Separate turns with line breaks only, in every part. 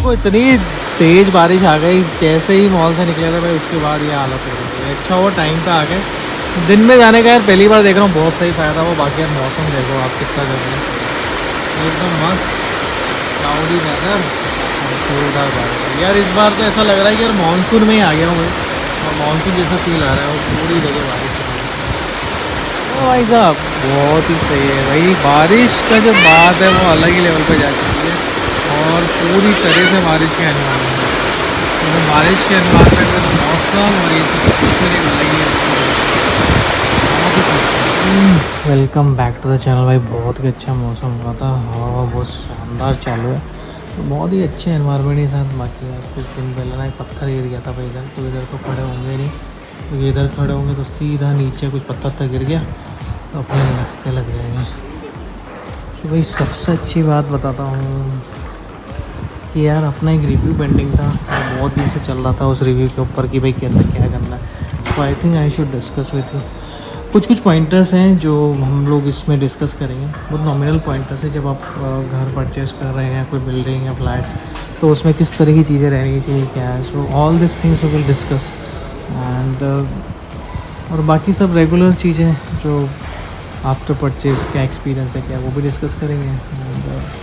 देखो इतनी तेज़ बारिश आ गई, जैसे ही मॉल से निकले थे भाई उसके बाद ये हालत हो गई। अच्छा वो टाइम पे आ गए। दिन में जाने का यार पहली बार देख रहा हूँ, बहुत सही फ़ायदा वो। बाकी यार मौसम देखो आप कितना कर रहे हैं, एकदम मस्त क्लाउडी वेदर और जोरदार बारिश। यार इस बार तो ऐसा लग रहा है कि यार मानसून में ही आ गया हूँ भाई, और मानसून जैसा फील आ रहा है, और पूरी जगह बारिश हो रही है। ओ भाई साहब बहुत ही सही है भाई, बारिश का जो बात है वो अलग ही लेवल पे जा चुकी है, और पूरी तरह से बारिश के एनवायरमेंट है। तो बारिश के एनवायरमेंट में तो मौसम और ये सिचुएशन एक अलग ही है। Welcome back to the channel भाई। बहुत ही अच्छा मौसम हुआ था, हवा बहुत शानदार चालू है, तो बहुत ही अच्छे एनवायरनमेंट के साथ। बाकी यार कुछ दिन पहले ना एक पत्थर गिर गया था भाई इधर, तो इधर तो खड़े होंगे नहीं, क्योंकि इधर खड़े होंगे तो सीधा नीचे कुछ पत्थर गिर गया तो अपने रास्ते लग जाएंगे। तो भाई सबसे अच्छी बात बताता हूँ कि यार अपना एक रिव्यू पेंडिंग था, बहुत दिन से चल रहा था उस रिव्यू के ऊपर कि भाई कैसा क्या करना है। तो I think I should discuss with you. कुछ पॉइंटर्स हैं जो हम लोग इसमें डिस्कस करेंगे, बहुत नॉमिनल पॉइंटर्स है। जब आप घर परचेज़ कर रहे हैं, कोई बिल्डिंग या फ्लैट्स, तो उसमें किस तरह की चीज़ें रहनी चाहिए, क्या है। So all this things we will discuss and और बाकी सब रेगुलर चीज़ें जो आफ्टर परचेज़ क्या एक्सपीरियंस है क्या, वो भी डिस्कस करेंगे। एंड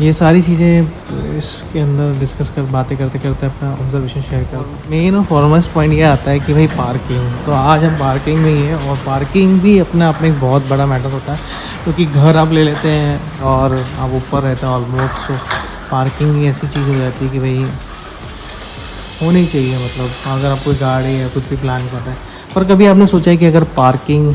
ये सारी चीज़ें इसके अंदर डिस्कस कर बातें करते करते अपना ऑब्जर्वेशन शेयर कर। मेन और फॉरमोस्ट पॉइंट ये आता है कि भाई पार्किंग, तो आज हम पार्किंग में ही है, और पार्किंग भी अपने आप में एक बहुत बड़ा मैटर होता है, क्योंकि घर आप ले लेते हैं और आप ऊपर रहते हैं ऑलमोस्ट, तो पार्किंग ही ऐसी चीज़ हो जाती है कि भाई होनी चाहिए। मतलब अगर आप कोई गाड़ी या कुछ भी प्लान कर रहे हैं, पर कभी आपने सोचा है कि अगर पार्किंग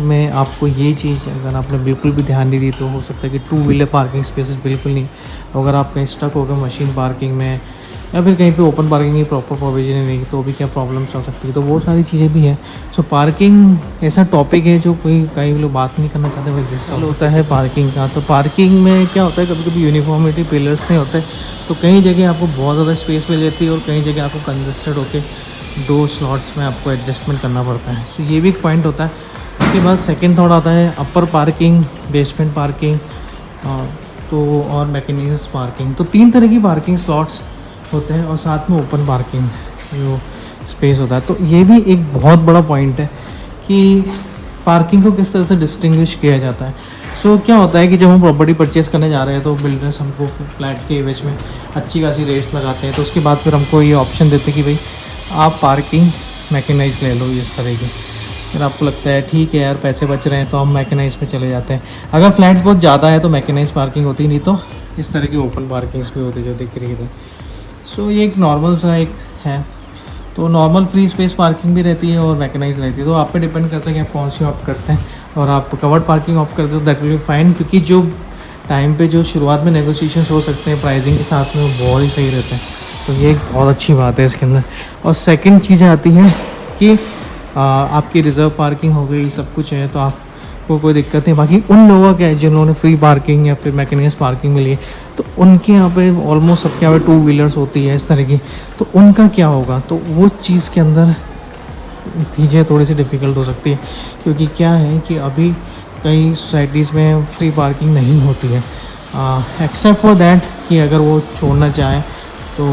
में आपको ये चीज़ अगर आपने बिल्कुल भी ध्यान नहीं दी, तो हो सकता है कि टू व्हीलर पार्किंग स्पेसेस बिल्कुल नहीं, अगर आप कहीं स्टक हो गए मशीन पार्किंग में, या फिर कहीं पे ओपन पार्किंग की प्रॉपर प्रोविजन नहीं, तो भी क्या प्रॉब्लम्स आ सकती है। तो वो सारी चीज़ें भी हैं। सो पार्किंग ऐसा टॉपिक है जो कई लोग बात नहीं करना चाहते, भाई जिसका होता है पार्किंग का। तो पार्किंग में क्या होता है, कभी कभी यूनिफॉर्मिटी पिलर्स नहीं होते, तो कई जगह आपको बहुत ज़्यादा स्पेस मिल जाती है, और कई जगह आपको कंजस्टेड होकर 2 स्लॉट्स में आपको एडजस्टमेंट करना पड़ता है। सो ये भी एक पॉइंट होता है। उसके बाद सेकंड थॉट आता है अपर पार्किंग, बेसमेंट पार्किंग, तो और मैकेनिज्म पार्किंग। तो 3 तरह की पार्किंग स्लॉट्स होते हैं, और साथ में ओपन पार्किंग जो स्पेस होता है। तो ये भी एक बहुत बड़ा पॉइंट है कि पार्किंग को किस तरह से डिस्टिंग्विश किया जाता है। सो क्या होता है कि जब हम प्रॉपर्टी परचेज़ करने जा रहे हैं, तो बिल्डर्स हमको फ्लैट के एवज में अच्छी खासी रेट्स लगाते हैं, तो उसके बाद फिर हमको ये ऑप्शन देते हैं कि भाई आप पार्किंग मैकेनाइज ले लो इस तरह की। फिर आपको लगता है ठीक है यार पैसे बच रहे हैं, तो हम मैकेनाइज पे चले जाते हैं। अगर फ्लैट्स बहुत ज़्यादा है तो मैकेनाइज पार्किंग होती नहीं, तो इस तरह की ओपन पार्किंग्स भी होती जो दिख रही है। सो ये एक नॉर्मल सा एक है। तो नॉर्मल फ्री स्पेस पार्किंग भी रहती है और मैकेनाइज रहती है, तो आप पे डिपेंड करता है कि आप कौन सी ऑप्ट करते हैं। और आप कवर्ड पार्किंग ऑप्ट करते हो दैट विल बी फाइन, क्योंकि जो टाइम पे जो शुरुआत में नेगोशिएशंस हो सकते हैं प्राइसिंग के साथ में, वो बहुत ही सही रहते हैं। तो ये एक बहुत अच्छी बात है इसके अंदर। और सेकेंड चीज़ें आती हैं कि आपकी रिज़र्व पार्किंग हो गई, सब कुछ है, तो आपको कोई दिक्कत नहीं। बाकी उन लोगों का है जिन्होंने फ्री पार्किंग या फिर मैकेनिज्म पार्किंग मिली है, तो उनके यहाँ पे ऑलमोस्ट सबके यहाँ पे 2 व्हीलर्स होती है इस तरह की, तो उनका क्या होगा। तो वो चीज़ के अंदर चीज़ें थोड़ी सी डिफ़िकल्ट हो सकती है, क्योंकि क्या है कि अभी कई सोसाइटीज़ में फ्री पार्किंग नहीं होती है, एक्सेप्ट फॉर दैट कि अगर वो छोड़ना चाहे तो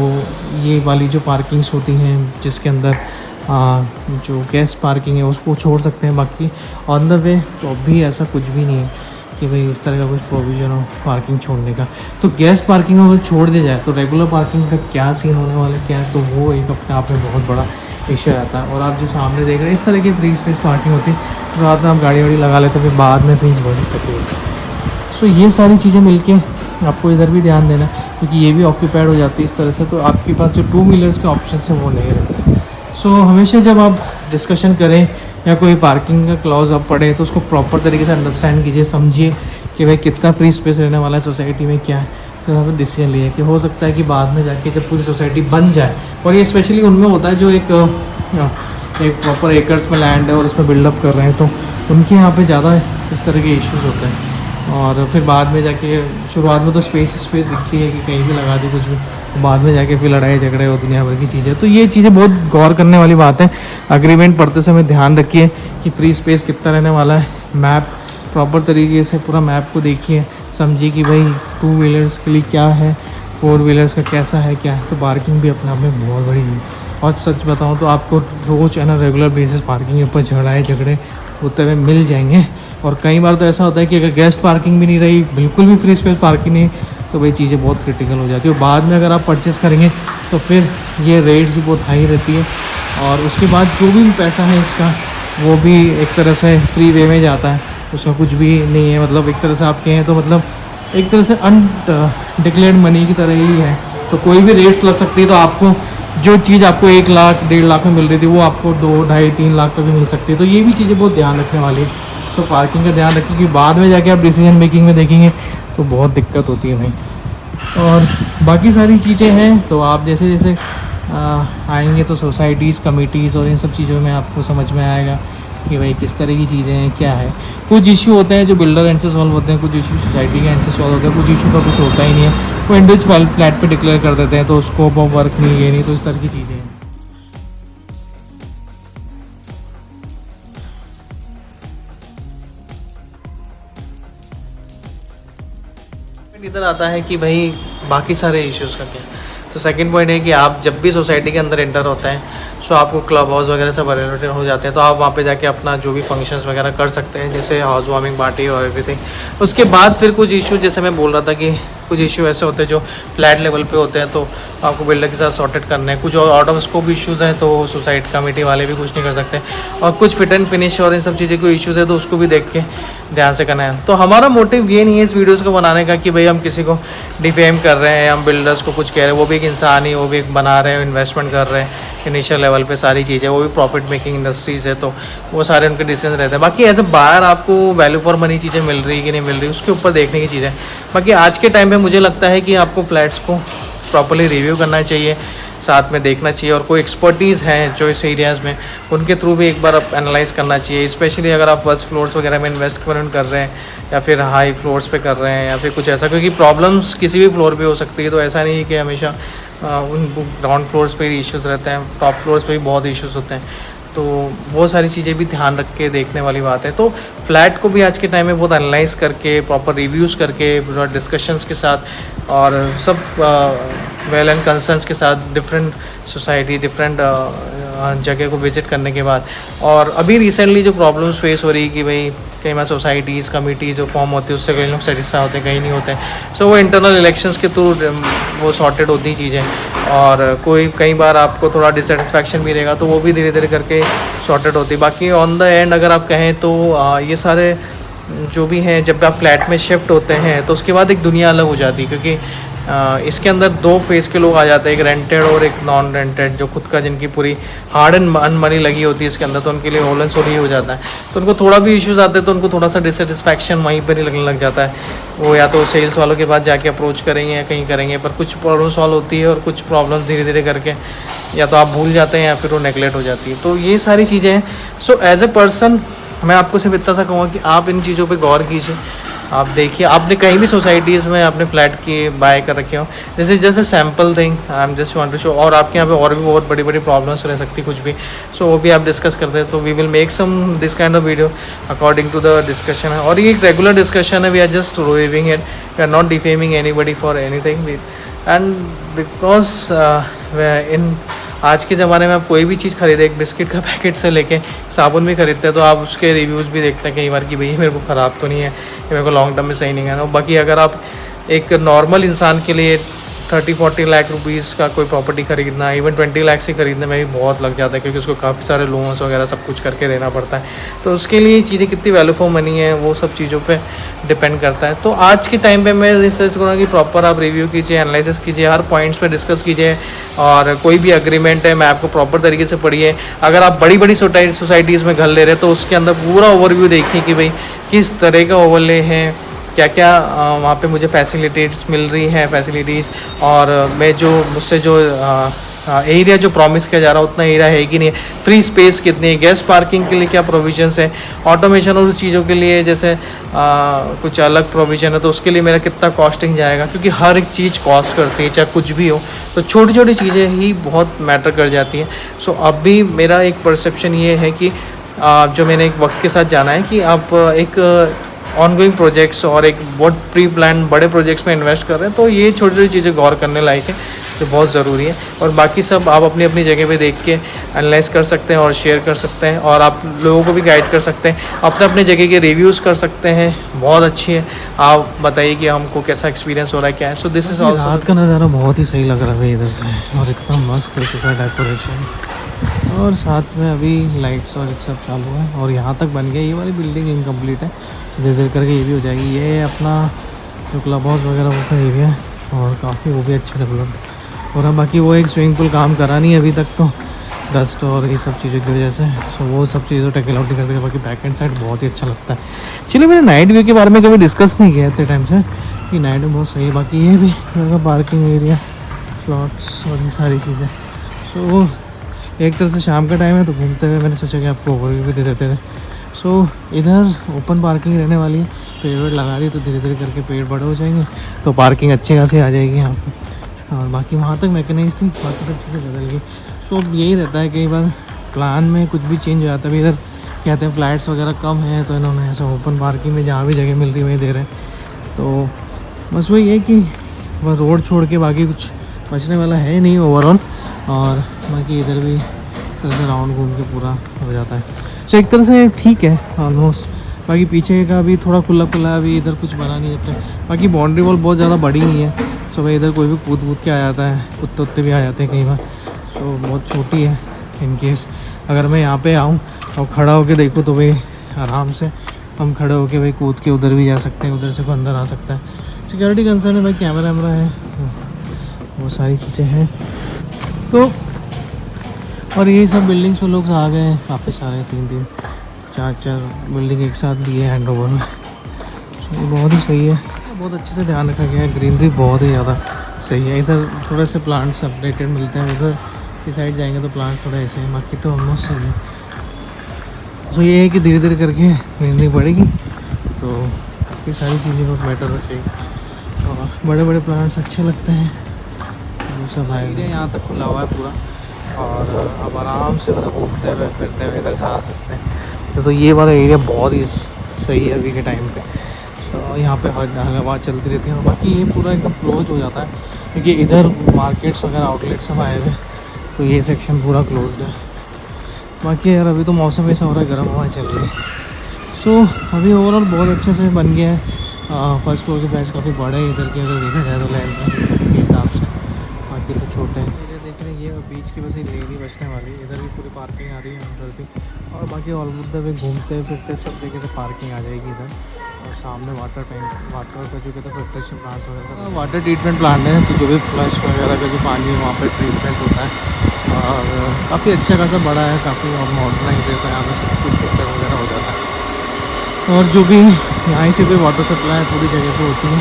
ये वाली जो पार्किंग्स होती हैं जिसके अंदर जो गेस्ट पार्किंग है उसको छोड़ सकते हैं। बाकी ऑन द वे तो अभी ऐसा कुछ भी नहीं है कि भाई इस तरह का कुछ प्रोविज़न हो पार्किंग छोड़ने का। तो गेस्ट पार्किंग में अगर छोड़ दिया जाए तो रेगुलर पार्किंग का क्या सीन होने वाला है, क्या, तो वो एक अपने आप में बहुत बड़ा इशू आता है। और आप जो सामने देख रहे हैं इस तरह की फ्री स्पेस पार्किंग होती है, तो रात में आप गाड़ी वाड़ी लगा लेते हैं, फिर बाद में फिर बहुत दिक्कत होती है। सो ये सारी चीज़ें मिलके आपको इधर भी ध्यान देना, क्योंकि ये भी ऑक्यूपाइड हो जाती है इस तरह से, तो आपके पास जो 2 व्हीलर्स के ऑप्शन है वो नहीं रहते। सो हमेशा जब आप डिस्कशन करें या कोई पार्किंग का क्लॉज आप पढ़ें, तो उसको प्रॉपर तरीके से अंडरस्टैंड कीजिए, समझिए कि भाई कितना फ्री स्पेस रहने वाला है सोसाइटी में, क्या है। फिर आप डिसीजन लिए कि हो सकता है कि बाद में जाके जब पूरी सोसाइटी बन जाए, और ये स्पेशली उनमें होता है जो एक प्रॉपर एकर्स में लैंड है और उसमें बिल्डअप कर रहे हैं, तो उनके यहाँ पे ज़्यादा इस तरह के इश्यूज़ होते हैं। और फिर बाद में जाके शुरुआत में तो स्पेस दिखती है कि कहीं भी लगा दी कुछ भी, तो बाद में जाके फिर लड़ाई झगड़े और दुनिया भर की चीज़ें। तो ये चीज़ें बहुत गौर करने वाली बात है। अग्रीमेंट पढ़ते समय ध्यान रखिए कि फ्री स्पेस कितना रहने वाला है, मैप प्रॉपर तरीके से पूरा मैप को देखिए, समझिए कि भाई 2 व्हीलर्स के लिए क्या है, फोर व्हीलर्स का कैसा है क्या है। तो पार्किंग भी अपने आप में बहुत बड़ी चीज़। और सच बताऊँ तो आपको रोज़ है ना रेगुलर बेसिस पार्किंग के ऊपर झगड़े होते हुए मिल जाएंगे। और कई बार तो ऐसा होता है कि अगर गेस्ट पार्किंग भी नहीं रही, बिल्कुल भी फ्री स्पेस पार्किंग नहीं, तो भाई चीज़ें बहुत क्रिटिकल हो जाती है। और बाद में अगर आप परचेस करेंगे तो फिर ये रेट्स भी बहुत हाई रहती है। और उसके बाद जो भी पैसा है इसका वो भी एक तरह से फ्री वे में जाता है, उसका कुछ भी नहीं है। मतलब एक तरह से आप कहें तो मतलब एक तरह से अनडिक्लेयर्ड मनी की तरह ही है। तो कोई भी रेट्स लग सकती है। तो आपको जो चीज़ आपको 1 लाख 1.5 लाख में मिल रही थी वो आपको 2, ढाई, 3 लाख तक भी मिल सकती है। तो ये भी चीज़ें बहुत ध्यान रखने वाली है। सो पार्किंग का ध्यान रखिए कि बाद में जाके आप डिसीजन मेकिंग में देखेंगे तो बहुत दिक्कत होती है भाई। और बाकी सारी चीज़ें हैं तो आप जैसे जैसे आएंगे तो सोसाइटीज़, कमिटीज़ और इन सब चीज़ों में आपको समझ में आएगा कि भाई किस तरह की चीज़ें हैं, क्या है। कुछ इशू होते हैं जो बिल्डर एंड से सॉल्व होते हैं, कुछ इशू सोसाइटी के एंड से सॉल्व होते हैं, कुछ इशू का कुछ होता ही नहीं है, वो इंडिविजुअल फ्लैट पे डिक्लेयर कर देते हैं तो स्कोप ऑफ वर्क नहीं, ये नहीं, तो इस तरह की चीज़ें हैं। इधर आता है कि भाई बाकी सारे इश्यूज़ का क्या। तो सेकंड पॉइंट है कि आप जब भी सोसाइटी के अंदर एंटर होते हैं सो आपको क्लब हाउस वगैरह सब अरेंज हो जाते हैं, तो आप वहाँ पे जाके अपना जो भी फंक्शंस वगैरह कर सकते हैं, जैसे हाउस वार्मिंग पार्टी और एवरीथिंग। उसके बाद फिर कुछ इशू, जैसे मैं बोल रहा था कि कुछ इशू ऐसे होते हैं जो फ्लैट लेवल पे होते हैं तो आपको बिल्डर के साथ सॉर्टेड करने हैं। कुछ और आउट ऑफ स्कोप इश्यूज़ हैं तो सोसाइटी कमेटी वाले भी कुछ नहीं कर सकते। और कुछ फिट एंड फिनिश और इन सब चीज़ें कोई इश्यूज़ है तो उसको भी देख के ध्यान से करना है। तो हमारा मोटिव ये नहीं है इस वीडियोज़ को बनाने का कि भाई हम किसी को डिफेम कर रहे हैं, हम बिल्डर्स को कुछ कह रहे हैं। वो भी एक इंसान ही, वो भी एक बना रहे हैं, इन्वेस्टमेंट कर रहे हैं इनिशियल लेवल पे सारी चीज़ें, वो भी प्रॉफिट मेकिंग इंडस्ट्रीज़ है तो वो सारे उनके डिसीजन रहते हैं। बाकी एज ए बायर आपको वैल्यू फॉर मनी चीज़ें मिल रही कि नहीं मिल रही उसके ऊपर देखने की चीज़ें। बाकी आज के टाइम पे मुझे लगता है कि आपको फ्लैट्स को प्रॉपर्ली रिव्यू करना चाहिए, साथ में देखना चाहिए, और कोई एक्सपर्टीज़ हैं जो इस एरियाज़ में उनके थ्रू भी एक बार आप एनालाइज़ करना चाहिए। स्पेशली अगर आप फर्स्ट फ्लोर्स वगैरह में इन्वेस्टमेंट कर रहे हैं या फिर हाई फ्लोर्स पे कर रहे हैं या फिर कुछ ऐसा, क्योंकि प्रॉब्लम्स किसी भी फ्लोर पे हो सकती है। तो ऐसा नहीं है कि हमेशा उन ग्राउंड फ्लोर्स पे ही इश्यूज़ रहते हैं, टॉप फ्लोर्स पे भी बहुत इश्यूज़ होते हैं। तो वो सारी चीज़ें भी ध्यान रख के देखने वाली बात है। तो फ्लैट को भी आज के टाइम में बहुत एनालाइज करके, प्रॉपर रिव्यूज़ करके, डिस्कशंस के साथ और सब वेल एंड कंसर्न्स के साथ डिफरेंट सोसाइटी, डिफरेंट जगह को विज़िट करने के बाद, और अभी रिसेंटली जो प्रॉब्लम्स फेस हो रही है कि भाई कई बार सोसाइटीज़, कमिटीज़ जो फॉर्म होती है उससे कई लोग सेटिस्फाई होते हैं, कहीं नहीं होते हैं। सो वो इंटरनल इलेक्शंस के थ्रू वो सॉर्टेड होती चीज़ें, और कोई कई बार आपको थोड़ा डिससेटिस्फैक्शन भी रहेगा तो वो भी धीरे धीरे करके सॉर्टेड होती है। बाकी ऑन द एंड अगर आप कहें तो ये सारे जो भी हैं, जब आप फ्लैट में शिफ्ट होते हैं तो उसके बाद एक दुनिया अलग हो जाती है, क्योंकि इसके अंदर 2 फेज़ के लोग आ जाते हैं, एक रेंटेड और एक नॉन रेंटेड, जो खुद का जिनकी पूरी हार्ड एंड अर्न मनी लगी होती है इसके अंदर, तो उनके लिए होल एंड सोल ही हो जाता है। तो उनको थोड़ा भी इश्यूज़ आते हैं तो उनको थोड़ा सा डिससेटिस्फैक्शन वहीं पर ही लगने लग जाता है। वो या तो सेल्स वालों के पास जाके अप्रोच करेंगे या कहीं करेंगे, पर कुछ प्रॉब्लम सॉल्व होती है और कुछ प्रॉब्लम धीरे धीरे करके या तो आप भूल जाते हैं या फिर वो नेगलेक्ट हो जाती है। तो ये सारी चीज़ें हैं। सो एज ए पर्सन मैं आपको सिर्फ इतना सा कहूँगा कि आप इन चीज़ों पे गौर कीजिए। आप देखिए, आपने कहीं भी सोसाइटीज़ में आपने फ्लैट की बाय कर रखे हो, this is just a sample thing, I am just want to show. और आपके यहाँ पे और भी बहुत बड़ी बड़ी प्रॉब्लम्स रह सकती कुछ भी, सो वो भी आप डिस्कस करते हैं। तो we will make some this kind of video according to the discussion है, और ये एक रेगुलर डिस्कशन है। We are just reviewing it, we are not defaming anybody for anything. And because in आज के ज़माने में आप कोई भी चीज़ खरीदे, एक बिस्किट का पैकेट से लेके साबुन भी खरीदते हैं तो आप उसके रिव्यूज़ भी देखते हैं कई बार कि भाई मेरे को ख़राब तो नहीं है, ये मेरे को लॉन्ग टर्म में सही नहीं है। बाकी अगर आप एक नॉर्मल इंसान के लिए 30-40 लाख रुपीज़ का कोई प्रॉपर्टी खरीदना, इवन 20 लाख से खरीदने में भी बहुत लग जाता है, क्योंकि उसको काफ़ी सारे लोन्स वगैरह सब कुछ करके देना पड़ता है। तो उसके लिए चीज़ें कितनी वैल्यू फॉर मनी है वो सब चीज़ों पे डिपेंड करता है। तो आज के टाइम पे मैं रिसर्च करूँगा कि प्रॉपर आप रिव्यू कीजिए, एनालिसिस कीजिए, हर पॉइंट्स पे डिस्कस कीजिए, और कोई भी एग्रीमेंट है मैं आपको प्रॉपर तरीके से पढ़िए। अगर आप बड़ी बड़ी सोसाइटीज़ में घर ले रहे हैं तो उसके अंदर पूरा ओवरव्यू देखिए कि भाई किस तरह का ओवरले है, क्या क्या वहाँ पे मुझे फैसिलिटीज़ मिल रही है फैसिलिटीज़, और मैं जो मुझसे जो एरिया जो प्रॉमिस किया जा रहा है उतना एरिया है कि नहीं, फ्री स्पेस कितनी है, गेस्ट पार्किंग के लिए क्या प्रोविजंस है, ऑटोमेशन और उस चीज़ों के लिए जैसे कुछ अलग प्रोविज़न है तो उसके लिए मेरा कितना कॉस्टिंग जाएगा, क्योंकि हर एक चीज़ कॉस्ट करती है, चाहे कुछ भी हो। तो छोटी छोटी चीज़ें ही बहुत मैटर कर जाती हैं। सो अब भी मेरा एक परसेप्शन ये है कि जो मैंने एक वक्त के साथ जाना है कि आप एक ऑनगोइंग प्रोजेक्ट्स और एक बहुत प्री प्लान बड़े प्रोजेक्ट्स में इन्वेस्ट कर रहे हैं, तो ये छोटी छोटी चीज़ें गौर करने लायक है, जो बहुत ज़रूरी है। और बाकी सब आप अपनी अपनी जगह पे देख के एनालाइज कर सकते हैं और शेयर कर सकते हैं, और आप लोगों को भी गाइड कर सकते हैं, अपने अपने जगह के रिव्यूज़ कर सकते हैं, बहुत अच्छी है। आप बताइए कि हमको कैसा एक्सपीरियंस हो रहा है, क्या है। सो दिस इज़ ऑल्सो
रात का नज़ारा बहुत ही सही लग रहा है इधर से, और इतना मस्त हो चुका है डेकोरेशन, और साथ में अभी लाइट्स और सब चालू है। और यहाँ तक बन गया, ये वाली बिल्डिंग इनकम्प्लीट है, धीरे धीरे करके ये भी हो जाएगी। ये अपना जो क्लब हाउस वगैरह वो का एरिया है, और काफ़ी वो भी अच्छा डेवलप हो रहा है। बाकी वो एक स्विमिंग पूल काम करा नहीं अभी तक, तो डस्ट और ये सब चीज़ों की वजह से, सो वो सब चीज़ों टेकल आउट नहीं कर सके। बाकी बैक एंड साइड बहुत ही अच्छा लगता है। चलिए, मैंने नाइट व्यू के बारे में कभी डिस्कस नहीं किया इतने टाइम से, कि नाइट में बहुत सही है। बाकी ये भी घर का पार्किंग एरिया, स्लॉट्स और ये सारी चीज़ें। सो एक तरह से शाम का टाइम है, तो घूमते हुए मैंने सोचा कि आपको ओवरव्यू भी दे देते थे। सो इधर ओपन पार्किंग रहने वाली है, पेड़ वेड़ लगा दी तो धीरे धीरे करके पेड़ बड़े हो जाएंगे, तो पार्किंग अच्छे खासी आ जाएगी यहाँ पर। और बाकी वहाँ तक मैकेनाइज थी, बाकी सब चीज़ें बदल गई। सो यही रहता है, कई बार प्लान में कुछ भी चेंज हो जाता है। अभी इधर कहते हैं फ्लैट्स वगैरह कम हैं, तो इन्होंने ऐसा ओपन पार्किंग में जहाँ भी जगह मिल रही वहीं दे रहे हैं। तो बस वही है कि बस रोड छोड़ के बाकी कुछ बचने वाला है नहीं ओवरऑल। और बाकी इधर भी सर से राउंड घूम के पूरा हो जाता है। सो एक तरह से ठीक है ऑलमोस्ट। बाकी पीछे का भी थोड़ा खुला खुला, अभी इधर कुछ बना नहीं जाता है। बाकी बाउंड्री वॉल बहुत ज़्यादा बड़ी नहीं है, सो भाई इधर कोई भी कूद कूद के आ जाता है, कुत्ते उत्ते भी आ जाते हैं कई बार। सो बहुत छोटी है, इन केस अगर मैं यहाँ पे आऊँ और खड़ा होके देखूँ तो भाई आराम से हम खड़े होके भाई कूद के उधर भी जा सकते हैं, उधर से कोई अंदर आ सकता है। सिक्योरिटी कंसर्न है भाई, कैमरा वैमरा है, तो वो सारी चीज़ें हैं। तो और ये सब बिल्डिंग्स में लोग आ गए हैं काफ़ी सारे, 3-4 बिल्डिंग एक साथ दिए हैंड ओवर में। तो बहुत ही सही है, बहुत अच्छे से ध्यान रखा गया है। ग्रीनरी बहुत ही ज़्यादा सही है। इधर थोड़े से प्लांट्स अपडेटेड मिलते हैं, उधर की साइड जाएंगे तो प्लांट्स थोड़ा ऐसे हैं, बाकी तो ऑलमोस्ट सही है। तो ये है कि धीरे धीरे करके ग्रीनरी बढ़ेगी, तो काफ़ी सारी चीज़ें बहुत बेटर हो जाएगी, और बड़े बड़े प्लांट्स अच्छे लगते हैं। वो सब आएंगे, यहाँ तक खुला हुआ है पूरा, और आप आराम से मतलब घूमते हुए फिरते हुए इधर से आ सकते हैं। तो ये वाला एरिया बहुत ही सही है अभी के टाइम पे। तो यहाँ पे हवा चलती रहती है, और बाकी ये पूरा एकदम क्लोज हो जाता है, क्योंकि इधर मार्केट्स वगैरह आउटलेट्स सब आए हुए, तो ये सेक्शन पूरा क्लोज्ड है। बाकी यार अभी तो मौसम ऐसा हो रहा है, गर्म हवा चल रही है। सो अभी ओवरऑल बहुत अच्छे से बन गया है। फर्स्ट फ्लोर के फ्लैट्स काफ़ी बड़े हैं इधर के, अगर देखा जाए तो लैंड के हिसाब से, बाकी तो छोटे हैं। देख रहे हैं ये बीच की बस एरिया बचने वाली है, इधर भी पूरी पार्किंग आ रही है उधर भी, और बाकी ऑलमोस्ट भी घूमते फिरते सब जगह से पार्किंग आ जाएगी इधर। और सामने वाटर टैंक, वाटर का जो कहते हैं फिल्ट्रेशन प्लांट्स वगैरह, वाटर ट्रीटमेंट प्लांट है, तो जो भी फ्लश वगैरह का जो पानी है वहाँ पर ट्रीटमेंट होता है। और काफ़ी अच्छा खासा बड़ा है, काफ़ी और मॉडर्नाइज रहता है, यहाँ पर सब कुछ फिल्टर वगैरह हो जाता है। और जो भी यहाँ से कोई वाटर सप्लाई पूरी जगह पे होती है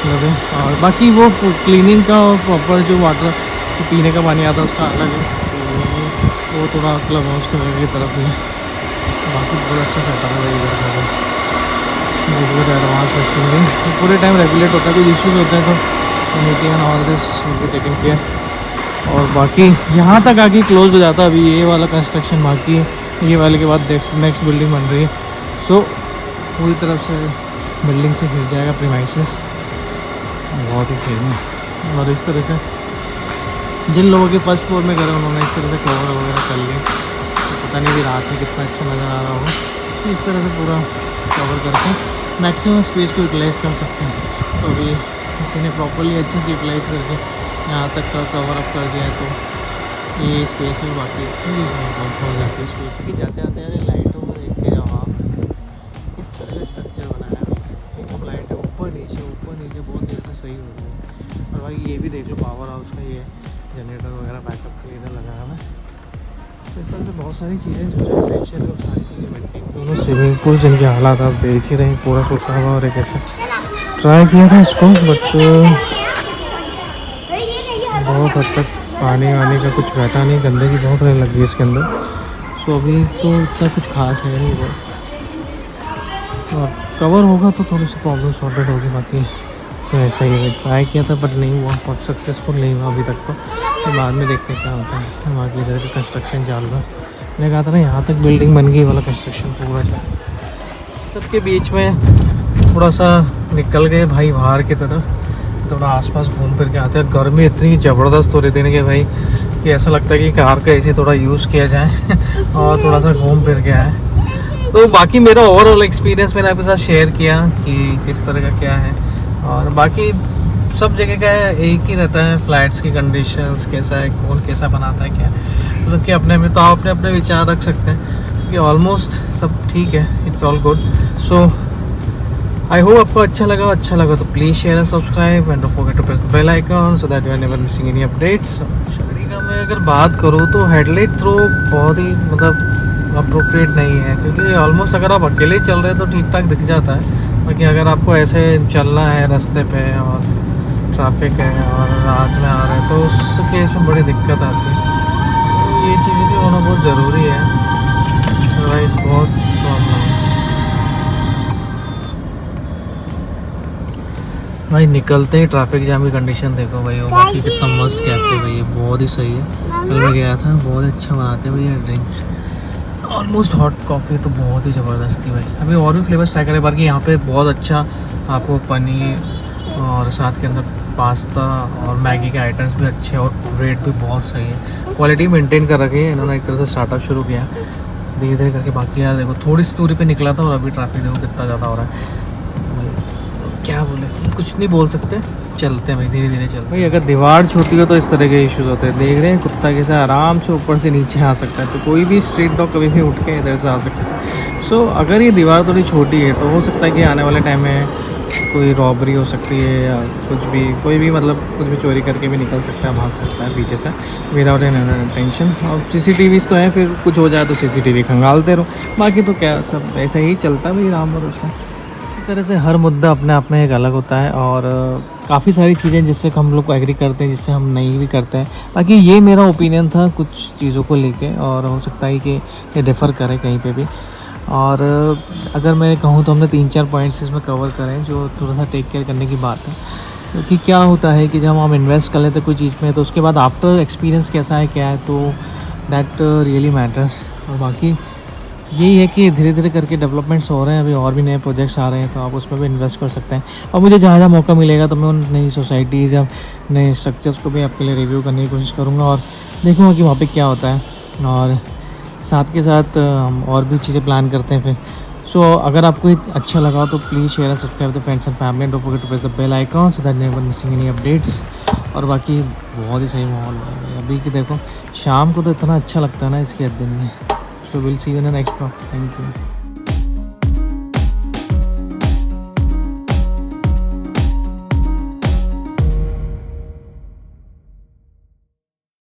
मतलब। और बाकी वो क्लीनिंग का प्रॉपर जो वाटर तो पीने का पानी आता है उसका अलग है, तो वो थोड़ा क्लब हाउस की तरफ है। बाकी बहुत अच्छा सेटअप है इधर का, रेगुलर एडवांस मशीनरी पूरे टाइम रेगुलेट होता है। कोई इश्यूज होता है तो meeting and all this will be taken care. और बाकी यहाँ तक आके क्लोज हो जाता है, अभी ये वाला कंस्ट्रक्शन बाकी है, ये वाले के बाद नेक्स्ट बिल्डिंग बन रही है। सो पूरी तरफ से बिल्डिंग से घिर जाएगा प्रीमाइसेस, बहुत ही सही है। और इस तरह से जिन लोगों के फर्स्ट फ्लोर में घर है उन्होंने इस तरह से कवर वगैरह कर लिए, तो पता नहीं कि रात में कितना अच्छा नज़र आ रहा होगा। इस तरह से पूरा कवर करके मैक्सिमम स्पेस को यूटिलाइज़ कर सकते हैं। तो अभी किसी ने प्रॉपरली अच्छे से यूटिलाइज़ करके यहाँ तक का कवर अप कर दिया है, तो ये स्पेस है। बाकी हो जाती है स्पेस की। जाते आते यार लाइटों को देख के जाओ आप, इस तरह का स्ट्रक्चर बनाया है, एकदम लाइट है ऊपर नीचे बहुत देर से सही हो रही है। और भाई ये भी देख लो पावर हाउस का, ये जनरेटर वगैरह बैकअप के लिए इधर लगाया हुआ है। तो इस तरह से बहुत सारी चीज़ें जो है एसेंशियल है, सारी चीज़ें मेंटेन। दोनों स्विमिंग पूल जिनके हालात आप देख ही रहे हैं, पूरा सोचा हुआ। और एक ऐसा ट्राई किया था इसको, बट बहुत हद तक पानी वानी का कुछ बैठा नहीं, गंदगी बहुत रहने लगी है इसके अंदर। सो अभी तो इतना कुछ खास है नहीं वो, और कवर होगा तो थोड़ी सी प्रॉब्लम सॉर्टेड होगी। बाकी तो ऐसा ही है, ट्राई किया था बट नहीं हुआ, बहुत सक्सेसफुल नहीं हुआ अभी तक। तो बाद में देखते क्या होता है। बाकी इधर की कंस्ट्रक्शन चालू है, मैंने कहा था ना यहाँ तक बिल्डिंग बन गई वाला कंस्ट्रक्शन पूरा चालू। सबके बीच में
थोड़ा सा निकल गए भाई बाहर की तरफ, थोड़ा आसपास घूम फिर के आते हैं। गर्मी इतनी ज़बरदस्त हो रही थी ना कि भाई कि ऐसा लगता है कि कार का एसी थोड़ा यूज़ किया जाए और थोड़ा सा घूम फिर के आए। तो बाकी मेरा ओवरऑल एक्सपीरियंस मैंने आपके साथ शेयर किया कि किस तरह का क्या है, और बाकी सब जगह का एक ही रहता है, फ्लैट्स की कंडीशंस कैसा है, कौन कैसा बनाता है क्या है, तो सबके अपने में, तो आप अपने अपने विचार रख सकते हैं कि ऑलमोस्ट सब ठीक है, it's all good. So I hope आपको अच्छा लगा तो please share and subscribe and don't forget to press the bell icon so that you are never missing any updates. शगड़ी का मैं अगर बात करूँ तो हेडलाइट थ्रो बहुत ही मतलब अप्रोप्रिएट नहीं है, क्योंकि ऑलमोस्ट अगर आप अकेले चल रहे हैं तो ठीक ठाक दिख जाता है, बाकी अगर आपको ऐसे चलना है रास्ते पे और ट्रैफिक है और रात में आ रहे हैं तो उस केस में बड़ी दिक्कत आती है। तो ये चीज़ें भी होना बहुत ज़रूरी है, अदरवाइज़ बहुत प्रॉब्लम है। भाई निकलते ही ट्रैफिक जाम की कंडीशन देखो भाई, वो बाकी कितना मस्त कैफे भाई, ये बहुत ही सही है। कल मैं गया था, बहुत अच्छा बनाते हैं भैया ड्रिंक्स, ऑलमोस्ट हॉट कॉफ़ी तो बहुत ही ज़बरदस्त थी भाई। अभी और भी फ्लेवर्स ट्राई करें, बाकी यहाँ पे बहुत अच्छा आपको पनीर और साथ के अंदर पास्ता और मैगी के आइटम्स भी अच्छे और रेट भी बहुत सही है, क्वालिटी मेंटेन कर रखी है इन्होंने। एक तरह से स्टार्टअप शुरू किया धीरे धीरे करके। बाकी यार देखो थोड़ी सी दूरी पे निकला था और अभी ट्रैफिक देखो कितना ज़्यादा हो रहा है भाई, क्या बोले, कुछ नहीं बोल सकते, चलते हैं भाई धीरे धीरे चलते। भाई अगर दीवार छोटी हो तो इस तरह के इश्यूज होते हैं, देख रहे हैं कुत्ता कैसे आराम से ऊपर से नीचे आ सकता है, तो कोई भी स्ट्रीट डॉग कभी भी उठ के इधर से आ सकता है। सो अगर ये दीवार थोड़ी छोटी है तो हो सकता है कि आने वाले टाइम में कोई रॉबरी हो सकती है या कुछ भी, कोई भी मतलब कुछ भी चोरी करके भी निकल सकता है, भाग सकता है पीछे से विदाउट एन इंटेंशन। और CCTVs तो है, फिर कुछ हो जाए तो CCTV खंगालते रहो, बाकी तो क्या सब ऐसा ही चलता है भाई राम भरोसे। इसी तरह से हर मुद्दा अपने आप में एक अलग होता है, और काफ़ी सारी चीज़ें जिससे हम लोग को एग्री करते हैं, जिससे हम नहीं भी करते हैं। बाकी ये मेरा ओपिनियन था कुछ चीज़ों को लेके, और हो सकता है कि ये डिफ़र करे कहीं पे भी। और अगर मैं कहूँ तो हमने 3-4 पॉइंट्स इसमें कवर करें जो थोड़ा सा टेक केयर करने की बात है, क्योंकि क्या होता है कि जब हम इन्वेस्ट कर लेते हैं कोई चीज़ में तो उसके बाद आफ्टर एक्सपीरियंस कैसा है क्या है, तो दैट रियली मैटर्स। और बाकी यही है कि धीरे धीरे करके डेवलपमेंट्स हो रहे हैं, अभी और भी नए प्रोजेक्ट्स आ रहे हैं तो आप उसमें भी इन्वेस्ट कर सकते हैं। और मुझे जहाँ जहाँ मौका मिलेगा तो मैं उन नई सोसाइटीज़ या नए स्ट्रक्चर्स को भी आपके लिए रिव्यू करने की कोशिश करूँगा और देखूँगा कि वहाँ पे क्या होता है, और साथ के साथ हम और भी चीज़ें प्लान करते हैं फिर। सो अगर आपको अच्छा लगा तो please share and subscribe the friends and family, don't forget to press the bell icon so that never missing any updates. और बाकी बहुत ही सही माहौल है अभी कि देखो शाम को तो इतना अच्छा लगता है ना, इसकी हद नहीं है। So will see you in the next vlog. Thank you.